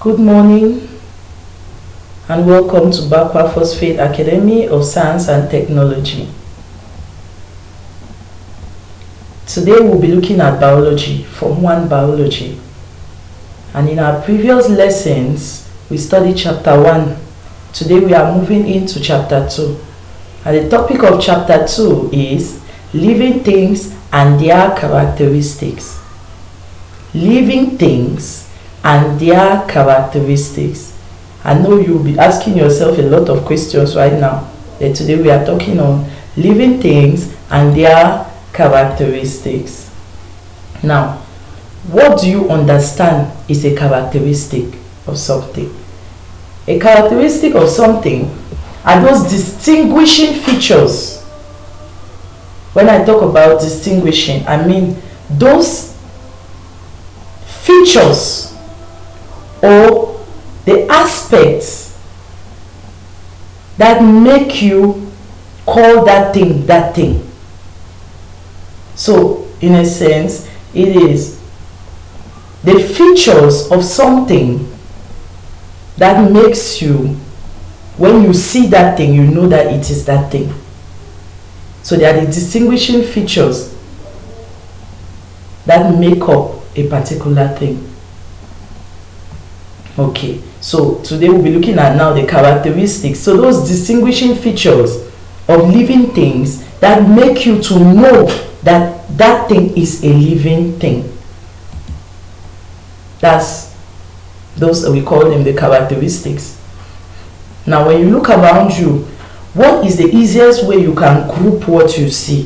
Good morning and welcome to Bakwa Phosphate Academy of Science and Technology. Today we'll be looking at biology, Form 1 biology. And in our previous lessons, we studied chapter 1. Today we are moving into chapter 2. And the topic of chapter 2 is living things and their characteristics. Living things and their characteristics. I know you'll be asking yourself a lot of questions right now. But today we are talking on living things and their characteristics. Now, what do you understand is a characteristic of something? A characteristic of something are those distinguishing features. When I talk about distinguishing, I mean those features or the aspects that make you call that thing that thing. So, in a sense, it is the features of something that makes you, when you see that thing, you know that it is that thing. So they are the distinguishing features that make up a particular thing. Okay, so today we'll be looking at now the characteristics. So those distinguishing features of living things that make you to know that that thing is a living thing. Those we call them the characteristics. Now when you look around you, what is the easiest way you can group what you see?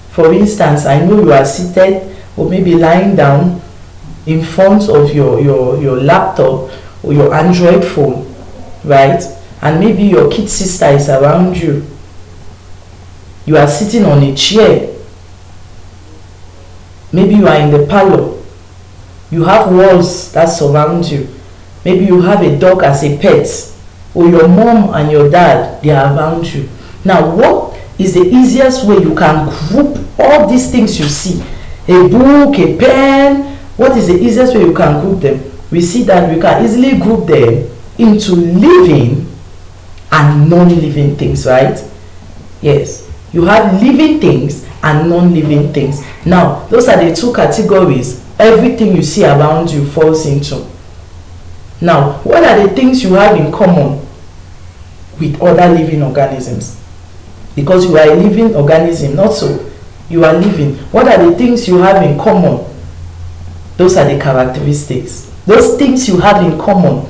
For instance, I know you are seated or maybe lying down in front of your laptop or your Android phone, right? And maybe your kid sister is around you. You are sitting on a chair. Maybe you are in the parlor. You have walls that surround you. Maybe you have a dog as a pet. Or your mom and your dad, they are around you. Now, what is the easiest way you can group all these things you see? A book, a pen. What is the easiest way you can group them? We see that we can easily group them into living and non-living things, right? Yes. You have living things and non-living things. Now, those are the two categories everything you see around you falls into. Now, what are the things you have in common with other living organisms? Because you are a living organism, not so. You are living. What are the things you have in common? Those are the characteristics. Those things you have in common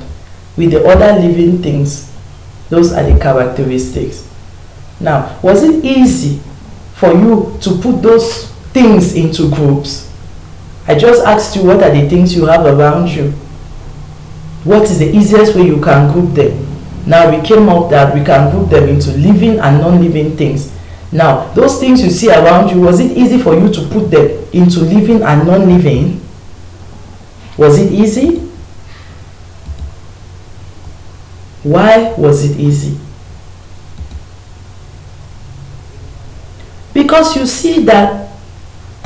with the other living things, those are the characteristics. Now, was it easy for you to put those things into groups? I just asked you what are the things you have around you. What is the easiest way you can group them? Now we came up that we can group them into living and non-living things. Now, those things you see around you, was it easy for you to put them into living and non-living? Was it easy? Why was it easy? Because you see that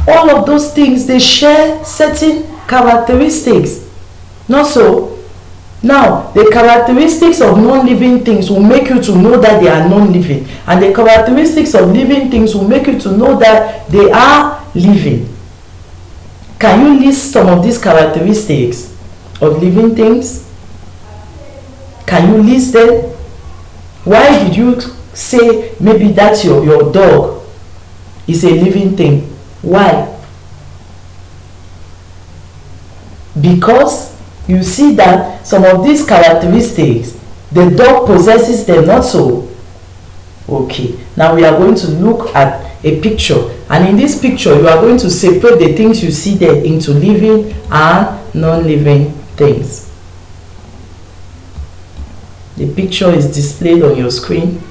all of those things, they share certain characteristics. Not so? Now, the characteristics of non-living things will make you to know that they are non-living. And the characteristics of living things will make you to know that they are living. Can you list some of these characteristics of living things? Can you list them? Why did you say maybe that your dog is a living thing? Why? Because you see that some of these characteristics, the dog possesses them, not so. Okay, now we are going to look at a picture, and in this picture you are going to separate the things you see there into living and non-living things. The picture is displayed on your screen.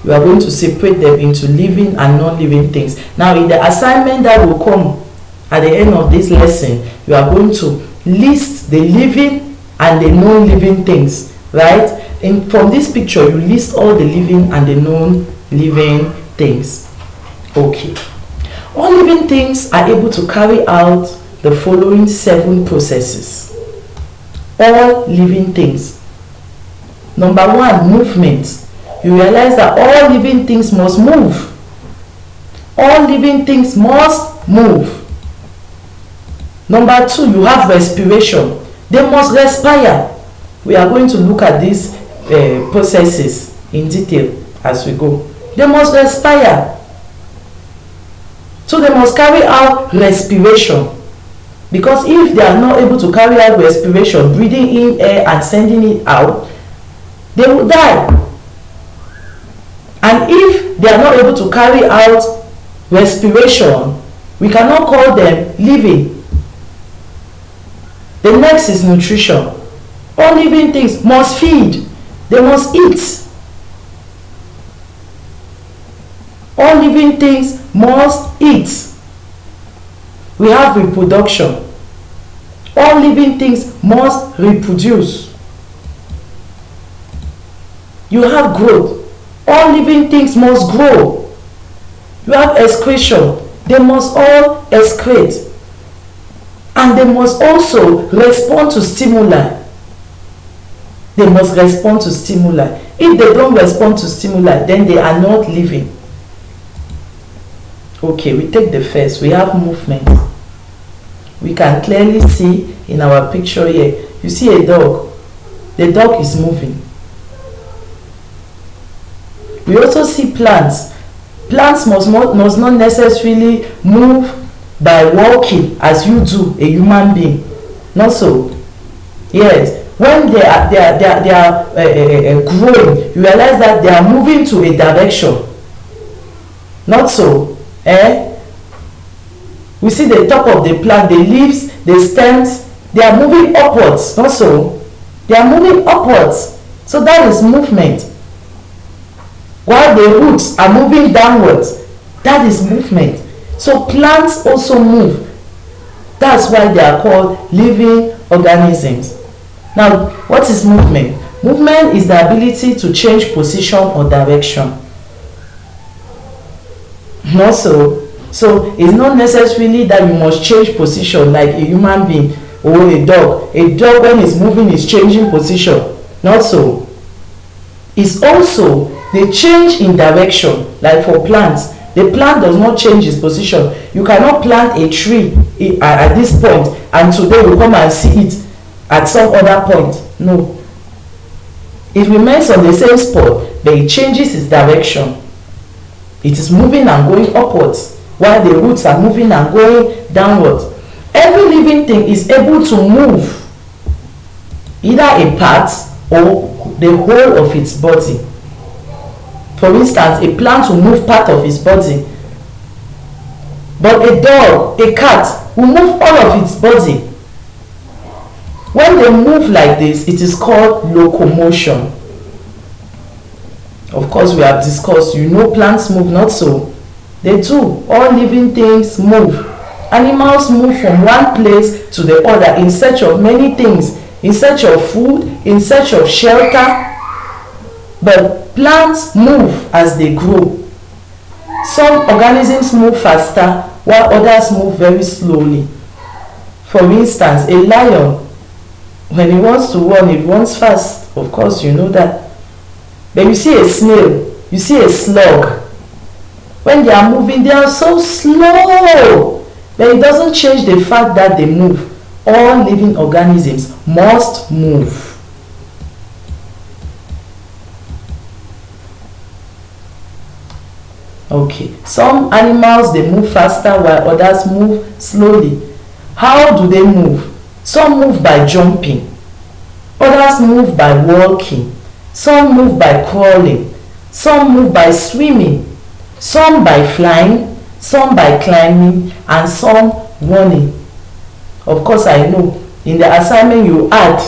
You are going to separate them into living and non-living things. Now, in the assignment that will come at the end of this lesson, you are going to list the living and the non-living things, right? And from this picture, you list all the living and the non-living things. Okay. All living things are able to carry out the following 7 processes. all living things. Number one, movement. You realize that all living things must move. All living things must move. Number two, you have respiration. They must respire. We are going to look at these processes in detail as we go. They must respire. So they must carry out respiration. Because if they are not able to carry out respiration, breathing in air and sending it out, they will die. And if they are not able to carry out respiration, we cannot call them living. The next is nutrition. All living things must feed. They must eat. All living things must eat. We have reproduction. All living things must reproduce. You have growth. All living things must grow. You have excretion. They must all excrete. And they must also respond to stimuli. They must respond to stimuli. If they don't respond to stimuli, then they are not living. Okay, we take the first. We have movement. We can clearly see in our picture here. You see a dog. The dog is moving. We also see plants. Plants must not necessarily move by walking as you do, a human being. Not so. Yes. When they are growing, you realize that they are moving to a direction. Not so. We see the top of the plant, the leaves, the stems, they are moving upwards. Not so. They are moving upwards. So that is movement. While the roots are moving downwards, that is movement. So plants also move. That's why they are called living organisms. Now, what is movement? Movement is the ability to change position or direction. Not so. So it's not necessarily that you must change position like a human being or a dog. A dog, when it's moving, is changing position. Not so. It's also the change in direction. Like for plants, the plant does not change its position. You cannot plant a tree at this point and today you come and see it at some other point. No. It remains on the same spot, but it changes its direction. It is moving and going upwards, while the roots are moving and going downwards. Every living thing is able to move either a part or the whole of its body. For instance, a plant will move part of its body, but a dog, a cat will move all of its body. When they move like this, it is called locomotion. Of course, we have discussed, plants move, not so. They do. All living things move. Animals move from one place to the other in search of many things, in search of food, in search of shelter. But plants move as they grow. Some organisms move faster, while others move very slowly. For instance, a lion, when it wants to run, it runs fast. Of course, you know that. But you see a snail, you see a slug. When they are moving, they are so slow. But it doesn't change the fact that they move. All living organisms must move. Okay, some animals, they move faster while others move slowly. How do they move? Some move by jumping. Others move by walking. Some move by crawling. Some move by swimming. Some by flying. Some by climbing. And some running. Of course, I know in the assignment you add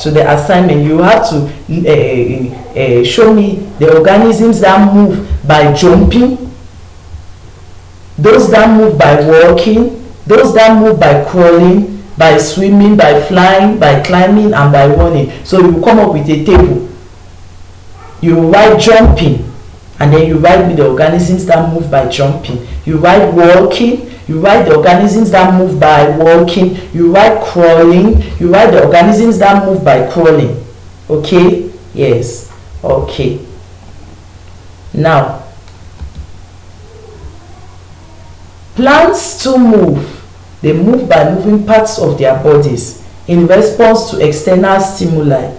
to the assignment, you have to show me the organisms that move by jumping, those that move by walking, those that move by crawling, by swimming, by flying, by climbing, and by running. So you come up with a table. You write jumping, And then you write the organisms that move by jumping. You write walking. You write the organisms that move by walking. You write crawling. You write the organisms that move by crawling. Okay? Yes. Okay. Now, plants too move. They move by moving parts of their bodies in response to external stimuli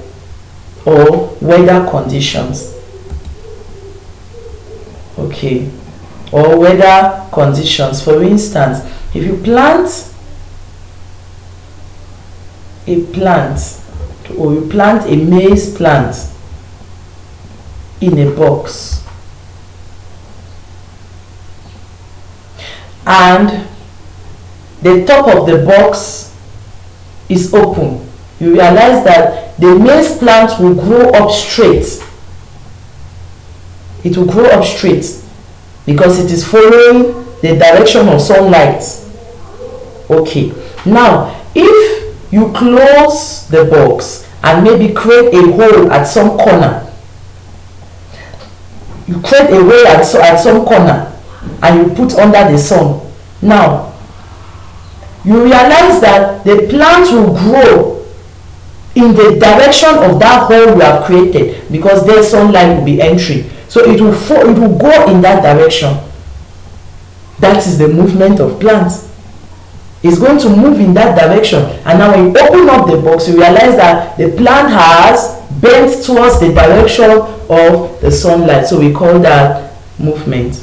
or weather conditions. Okay, or weather conditions. For instance, if you plant a plant, or you plant a maize plant in a box, and the top of the box is open, you realize that the maize plant will grow up straight. It will grow up straight because it is following the direction of sunlight. Okay, now if you close the box and maybe create a hole at some corner, you create a hole at some corner and you put under the sun. Now you realize that the plant will grow in the direction of that hole you have created, because there sunlight will be entering. So it will go in that direction. That is the movement of plants. It's going to move in that direction. And now when you open up the box, you realize that the plant has bent towards the direction of the sunlight. So we call that movement.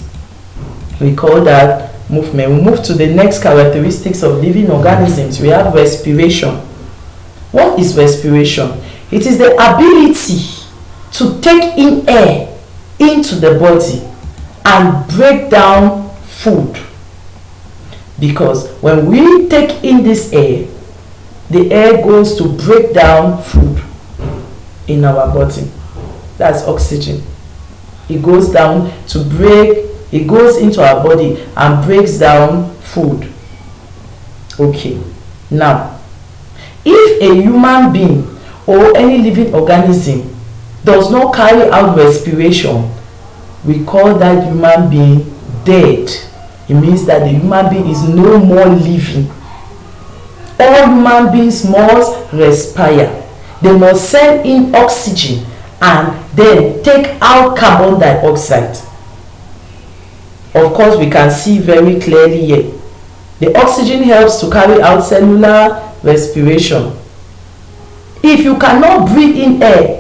We call that movement. We move to the next characteristics of living organisms. We have respiration. What is respiration? It is the ability to take in air into the body and break down food. Because when we take in this air, the air goes to break down food in our body. That's oxygen. It goes down to break, it goes into our body and breaks down food. Okay, now if a human being or any living organism does not carry out respiration, we call that human being dead. It means that the human being is no more living. All human beings must respire. They must send in oxygen and then take out carbon dioxide. Of course, we can see very clearly here. The oxygen helps to carry out cellular respiration. If you cannot breathe in air,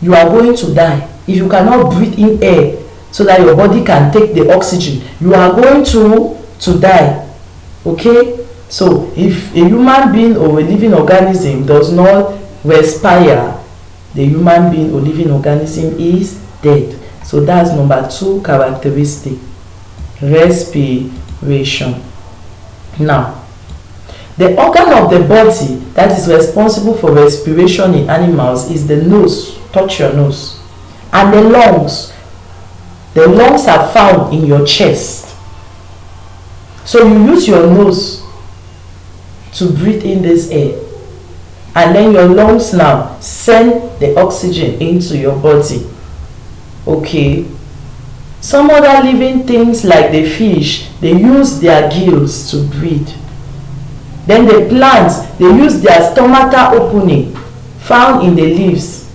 you are going to die. If you cannot breathe in air so that your body can take the oxygen, you are going to die. Okay? So if a human being or a living organism does not respire, the human being or living organism is dead. So that's number 2 characteristic. Respiration. Now, the organ of the body that is responsible for respiration in animals is the nose. Touch your nose. And the lungs. The lungs are found in your chest. So you use your nose to breathe in this air. And then your lungs now send the oxygen into your body. Okay. Some other living things like the fish, they use their gills to breathe. Then the plants, they use their stomatal opening found in the leaves.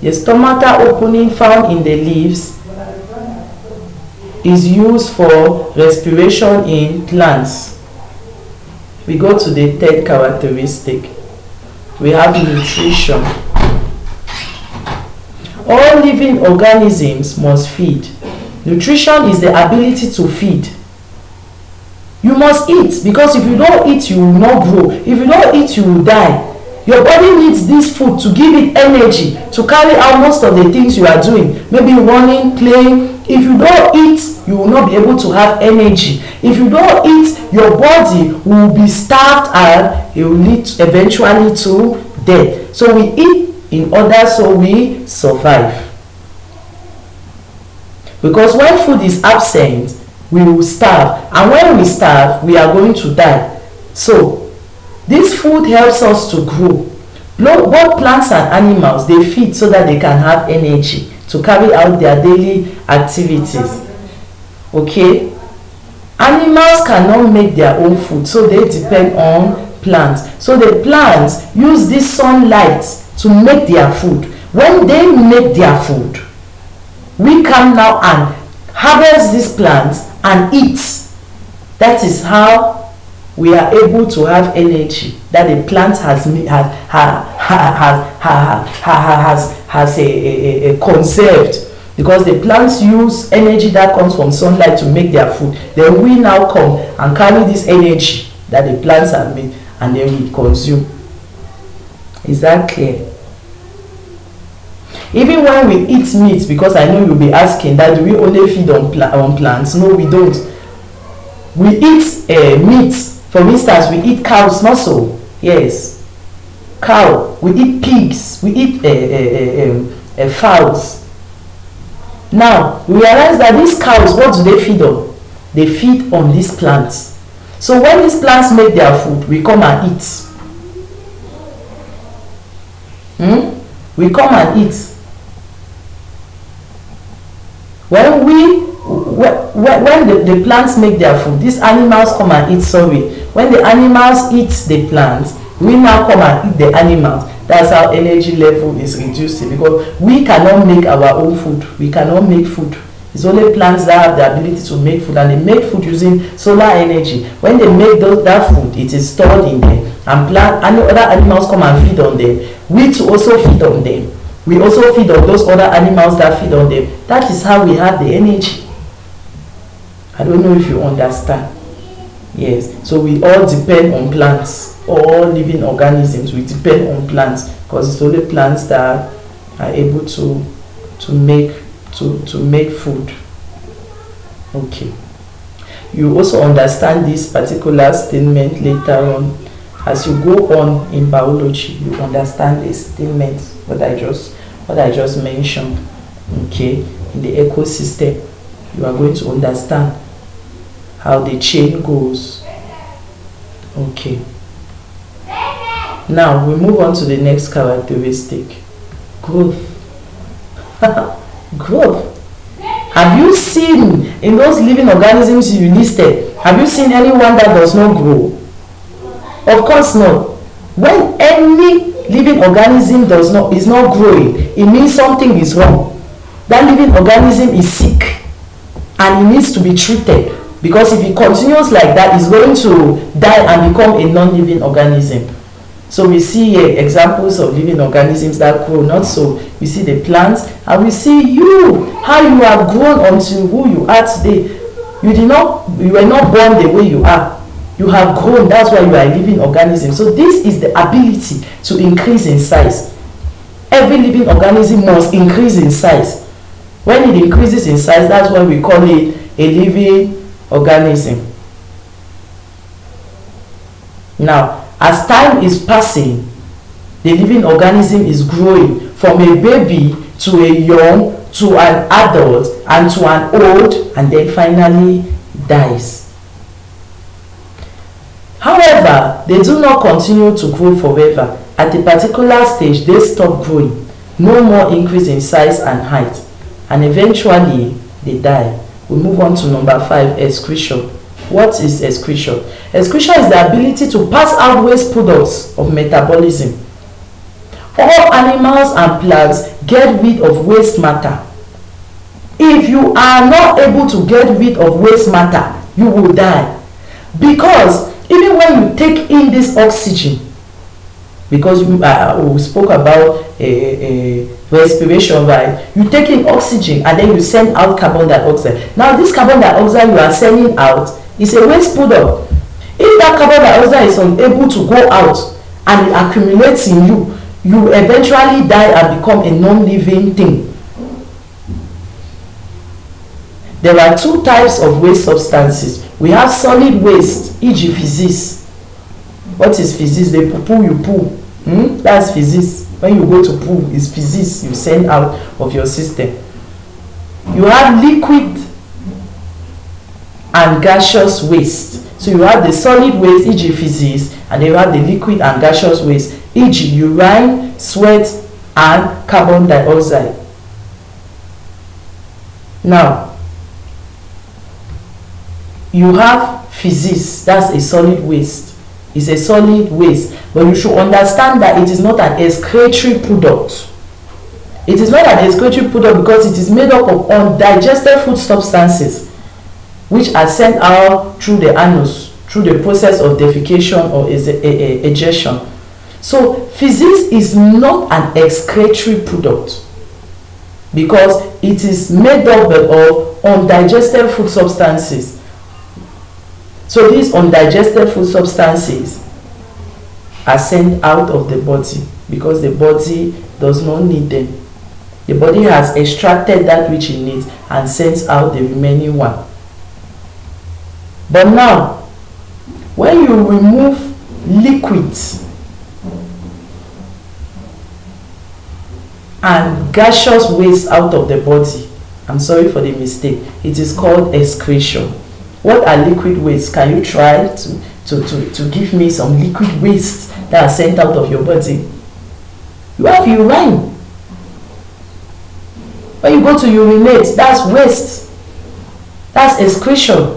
The stomatal opening found in the leaves is used for respiration in plants. We go to the 3rd characteristic. We have nutrition. All living organisms must feed. Nutrition is the ability to feed. You must eat, because if you don't eat, you will not grow. If you don't eat, you will die. Your body needs this food to give it energy to carry out most of the things you are doing. Maybe running, playing. If you don't eat, you will not be able to have energy. If you don't eat, your body will be starved and it will lead eventually to death. So we eat in order so we survive. Because when food is absent, we will starve. And when we starve, we are going to die. So this food helps us to grow. Both plants and animals, they feed so that they can have energy to carry out their daily activities. Okay, animals cannot make their own food, so they depend on plants. So the plants use this sunlight to make their food. When they make their food, we come now and harvest these plants and eat. That is how we are able to have energy that the plant has conserved, because the plants use energy that comes from sunlight to make their food. Then we now come and carry this energy that the plants have made, and then we consume. Is that clear? Even when we eat meat, because I know you'll be asking that, do we only feed on plants? No, we don't. We eat meat. For instance, we eat cows, not so. Yes, cow. We eat pigs. We eat fowls. Now, we realize that these cows, what do they feed on? They feed on these plants. So when these plants make their food, we come and eat. We come and eat. When the plants make their food, these animals come and eat. When the animals eat the plants, we now come and eat the animals. That's how energy level is reducing, because we cannot make our own food. We cannot make food. It's only plants that have the ability to make food, and they make food using solar energy. When they make that food, it is stored in them, and other animals come and feed on them. We too also feed on them. We also feed on those other animals that feed on them. That is how we have the energy. I don't know if you understand. Yes, so we all depend on plants. All living organisms, we depend on plants, because it's only plants that are able to make food. Okay, you also understand this particular statement later on as you go on in biology. You understand this statement, what I just mentioned. Okay, in the ecosystem, you are going to understand how the chain goes. Okay, now we move on to the next characteristic: growth. Growth. Have you seen in those living organisms you listed, have you seen anyone that does not grow? Of course not. When any living organism is not growing, it means something is wrong. That living organism is sick and it needs to be treated, because if it continues like that, it's going to die and become a non-living organism. So we see examples of living organisms that grow. Not so. We see the plants, and we see you, how you have grown until who you are today. You were not born the way you are. You have grown. That's why you are a living organism. So this is the ability to increase in size. Every living organism must increase in size. When it increases in size, that's why we call it a living organism. Now, as time is passing, the living organism is growing from a baby to a young to an adult and to an old, and then finally dies. However, they do not continue to grow forever. At a particular stage, they stop growing. No more increase in size and height, and eventually they die. We move on to number 5, excretion. What is excretion? Excretion is the ability to pass out waste products of metabolism. All animals and plants get rid of waste matter. If you are not able to get rid of waste matter, you will die. Because even when you take in this oxygen, because we spoke about respiration, right? You take in oxygen and then you send out carbon dioxide. Now this carbon dioxide you are sending out is a waste product. If that carbon dioxide is unable to go out and it accumulates in you, you eventually die and become a non-living thing. There are 2 types of waste substances. We have solid waste, e.g. feces. What is feces? The poo you poo. That's feces. When you go to poo, it's feces you send out of your system. You have liquid and gaseous waste. So you have the solid waste, e.g. feces, and then you have the liquid and gaseous waste, e.g. urine, sweat, and carbon dioxide. Now, you have physis, that's a solid waste. It's a solid waste, but you should understand that it is not an excretory product. It is not an excretory product because it is made up of undigested food substances which are sent out through the anus, through the process of defecation or ejection. So physis is not an excretory product because it is made up of undigested food substances. So these undigested food substances are sent out of the body because the body does not need them. The body has extracted that which it needs and sends out the remaining one. But now, when you remove liquids and gaseous waste out of the body, I'm sorry for the mistake, it is called excretion. What are liquid waste? Can you try to give me some liquid waste that are sent out of your body? You have urine. When you go to urinate, that's waste. That's excretion.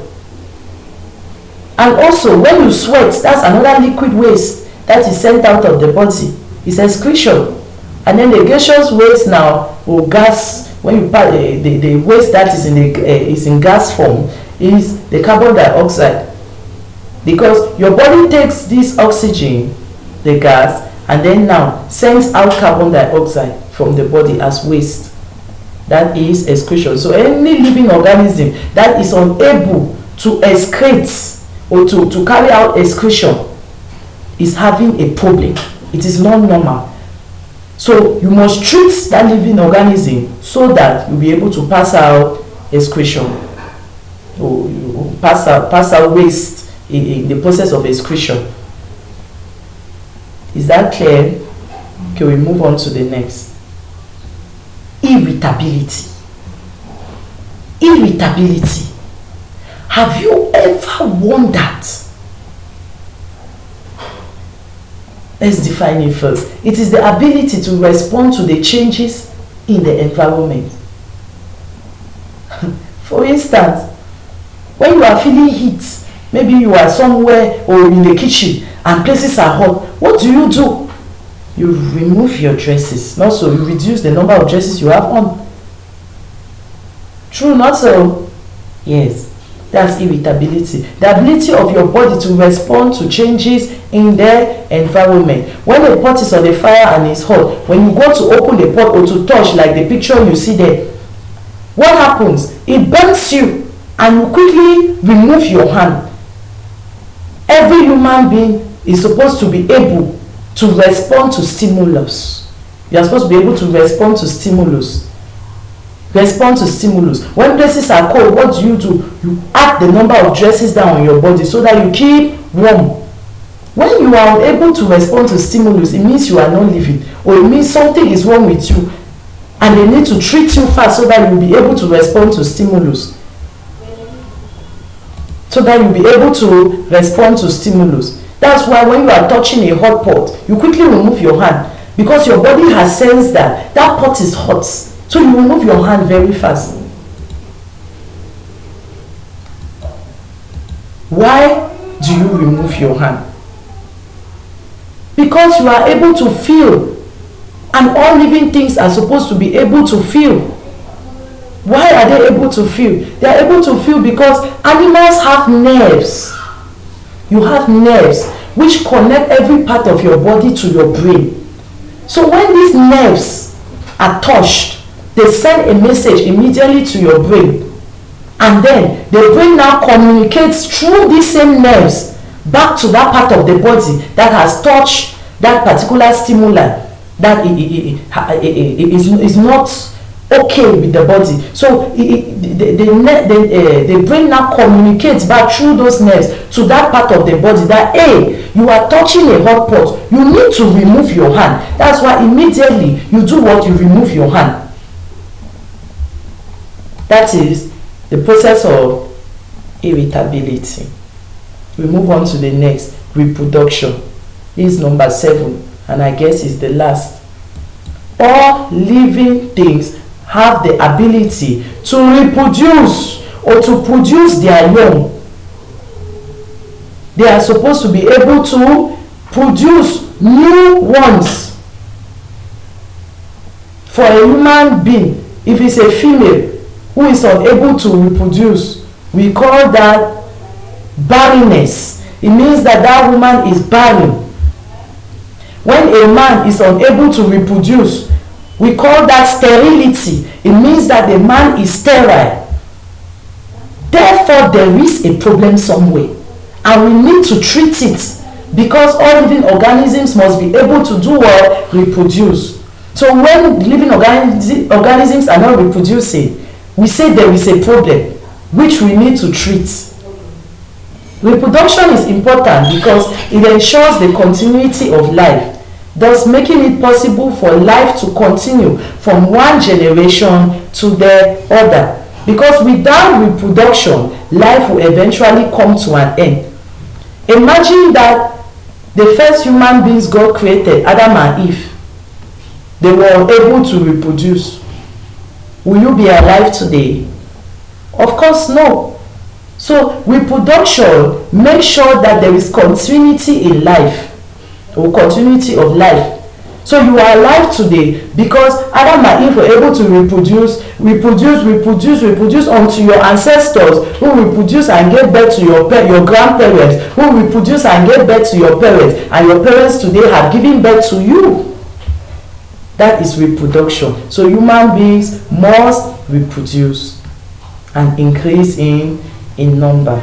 And also, when you sweat, that's another liquid waste that is sent out of the body. It's excretion. And then the gaseous waste now, or gas, when you pass the waste that is in gas form, is the carbon dioxide, because your body takes this oxygen, the gas, and then now sends out carbon dioxide from the body as waste. That is excretion. So any living organism that is unable to excrete or to carry out excretion is having a problem. It is not normal. So you must treat that living organism so that you'll be able to pass out excretion. Or you pass out waste in the process of excretion. Is that clear? Okay, we move on to the next. Irritability. Irritability. Have you ever wondered? Let's define it first. It is the ability to respond to the changes in the environment. For instance, when you are feeling heat, maybe you are somewhere or in the kitchen and places are hot, what do? You remove your dresses. Not so, you reduce the number of dresses you have on. True, not so? Yes, that's irritability. The ability of your body to respond to changes in the environment. When a pot is on the fire and it's hot, when you go to open the pot or to touch, like the picture you see there, what happens? It burns you and you quickly remove your hand. Every human being is supposed to be able to respond to stimulus. You are supposed to be able to respond to stimulus. Respond to stimulus. When places are cold, what do? You add the number of dresses down on your body so that you keep warm. When you are unable to respond to stimulus, it means you are not living, or it means something is wrong with you and they need to treat you fast so that you'll be able to respond to stimulus. So that you'll be able to respond to stimulus. That's why when you are touching a hot pot, you quickly remove your hand because your body has sensed that that pot is hot. So you remove your hand very fast. Why do you remove your hand? Because you are able to feel, and all living things are supposed to be able to feel. Why are they able to feel? They are able to feel because animals have nerves. You have nerves which connect every part of your body to your brain. So when these nerves are touched, they send a message immediately to your brain. And then the brain now communicates through these same nerves back to that part of the body that has touched that particular stimuli that is not okay with the body. So the brain now communicates back through those nerves to that part of the body that, hey, you are touching a hot pot, you need to remove your hand. That's why immediately you do what? You remove your hand. That is the process of irritability. We move on to the next, reproduction. This is number 7, and I guess it's the last. All living things have the ability to reproduce or to produce their young. They are supposed to be able to produce new ones. For a human being, if it's a female who is unable to reproduce, we call that barrenness. It means that that woman is barren. When a man is unable to reproduce, we call that sterility. It means that the man is sterile. Therefore, there is a problem somewhere, and we need to treat it, because all living organisms must be able to do what? Reproduce. So when living organisms are not reproducing, we say there is a problem which we need to treat. Reproduction is important because it ensures the continuity of life, thus making it possible for life to continue from one generation to the other. Because without reproduction, life will eventually come to an end. Imagine that the first human beings God created, Adam and Eve, they were unable to reproduce. Will you be alive today? Of course no. So reproduction makes sure that there is continuity in life, or continuity of life. So you are alive today because Adam and Eve were able to reproduce unto your ancestors, who reproduce and gave birth to your grandparents, who reproduce and gave birth to your parents, and your parents today have given birth to you. That is reproduction. So human beings must reproduce and increase in number.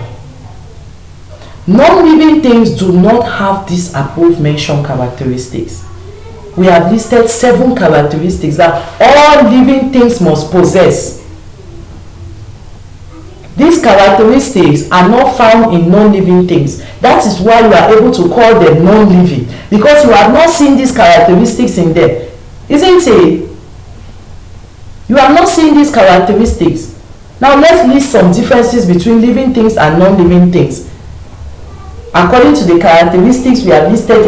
Non-living things do not have these above mentioned characteristics. We have listed 7 characteristics that all living things must possess. These characteristics are not found in non-living things. That is why you are able to call them non-living, because you have not seen these characteristics in them. Isn't it? You have not seen these characteristics. Now let's list some differences between living things and non-living things. According to the characteristics we have listed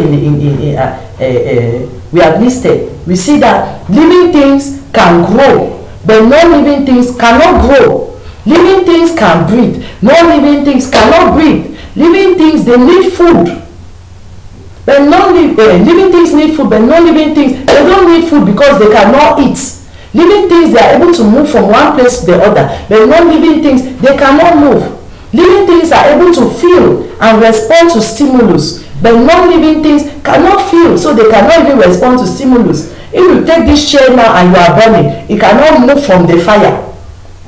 we see that living things can grow, but non-living things cannot grow. Living things can breathe, non-living things cannot breathe. Living things, they need food. But living things need food, but non-living things, they don't need food because they cannot eat. Living things, they are able to move from one place to the other, but non-living things, they cannot move. Living things are able to feel and respond to stimulus, but non-living things cannot feel, so they cannot even respond to stimulus. If you take this chair now and you are burning, it cannot move from the fire.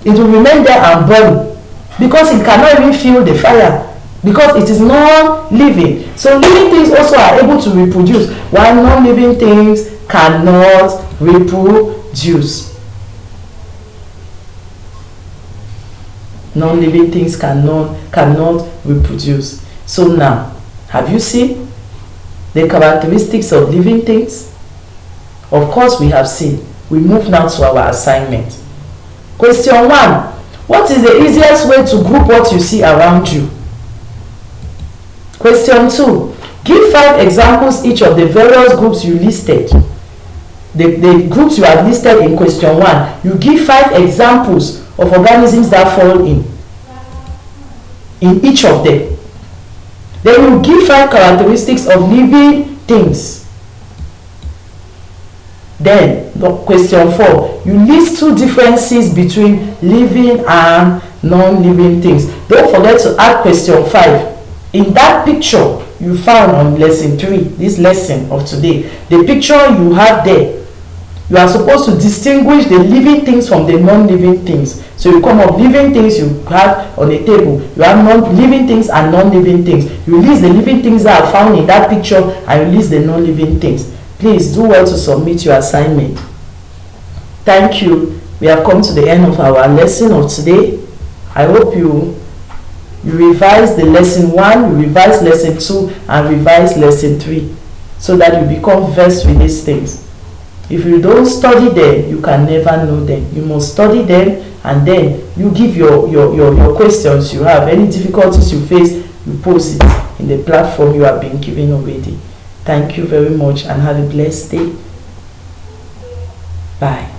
It will remain there and burn because it cannot even feel the fire, because it is non-living. So living things also are able to reproduce, while non-living things cannot reproduce. Non-living things cannot reproduce. So now, have you seen the characteristics of living things? Of course we have seen. We move now to our assignment. Question 1. What is the easiest way to group what you see around you? Question 2. Give 5 examples each of the various groups you listed. The groups you have listed in question 1, you give 5 examples of organisms that fall in each of them. Then you give 5 characteristics of living things. Then question 4, you list 2 differences between living and non-living things. Don't forget to add question 5. In that picture you found on lesson 3, this lesson of today, the picture you have there, you are supposed to distinguish the living things from the non-living things. So you come up living things you have on a table, you have non-living things and non-living things. You list the living things that are found in that picture and you list the non-living things. Please do well to submit your assignment. Thank you. We have come to the end of our lesson of today. I hope you revise the lesson 1, you revise lesson 2, and revise lesson 3 so that you become versed with these things. If you don't study them, you can never know them. You must study them, and then you give your questions you have. Any difficulties you face, you post it in the platform you have been given already. Thank you very much and have a blessed day. Bye.